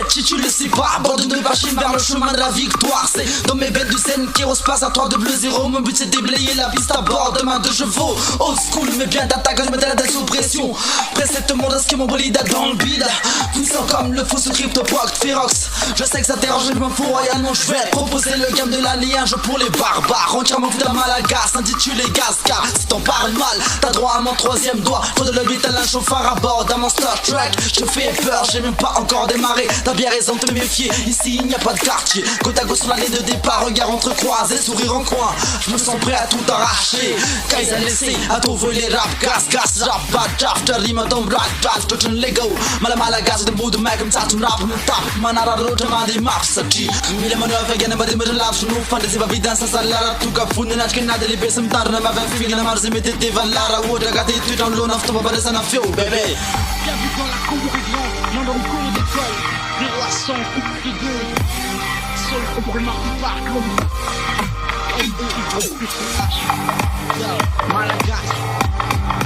si tu le sais pas, abandonne de machine vers le chemin de la victoire. C'est dans mes bêtes du scène qui passe à 3 double 0. Mon but c'est déblayer la piste à bord de main de chevaux. Old school mais bien d'attaque, je me la tête sous pression. Précède monde à ce que mon bolide a dans le bide. Puissant comme le faux sous CryptoPact Ferox. Je sais que ça dérange, je m'en fous royalement. Je vais proposer le game de l'alliage pour les barbares. Entièrement fou d'un Malagas, intitulé Gascar. Si t'en parles mal, t'as droit à mon troisième doigt. Trop de lobby, t'as un chauffard à bord d'un Monster Truck. Je fais peur, j'ai même pas encore démarré. T'as bien raison de te méfier, ici il n'y a pas de quartier. Côte à gauche sur la ligne de départ, regard entrecroisé, sourire en coin. Je me sens prêt à tout arracher. Kaiser laissé à tout voler, rap, gas, rap, bad, draft, rime, dom, rap, draft, touch and Lego. Malagas, the mood, magum, tatum, rap, tap, manara, rotama, the maps, sati. Mille manœuvres, again, but the middle of no fantasy, but dance as a lara, took a food, and I can not deliver some time, and I'm feeling a mars, imitative, and Lara, wood, I got it to download after my brothers and a few, baby. Bienvenue dans la cour des grands, non dans le cours d'école. Les rois sont coups de deux. Seul on remarque pas comme. Malagas.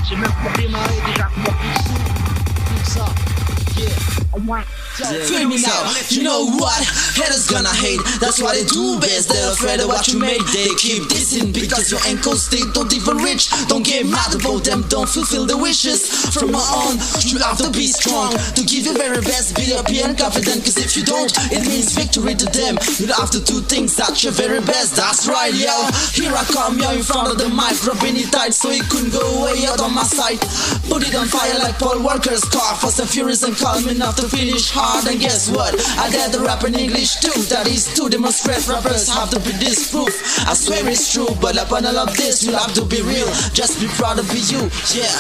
J'ai même pas démarré déjà pour moi tout ça. Yeah, au moins. Feel me now, you know what? Haters gonna hate, that's what they do best. They're afraid of what you made. They keep dissing because your ankles they don't even reach. Don't get mad about them, don't fulfill the wishes. From now on, you have to be strong. To give your very best, be happy and confident. Cause if you don't, it means victory to them. You have to do things at your very best. That's right, yo. Here I come, yo, in front of the mic, rubbing it tight so it couldn't go away out on my side. Put it on fire like Paul Walker's car. Fast and furious and calm enough to finish hard. And guess what? I dare to rap in English too. That is to demonstrate rappers have to be disproof. I swear it's true, but upon all of this, you have to be real. Just be proud to be you, yeah.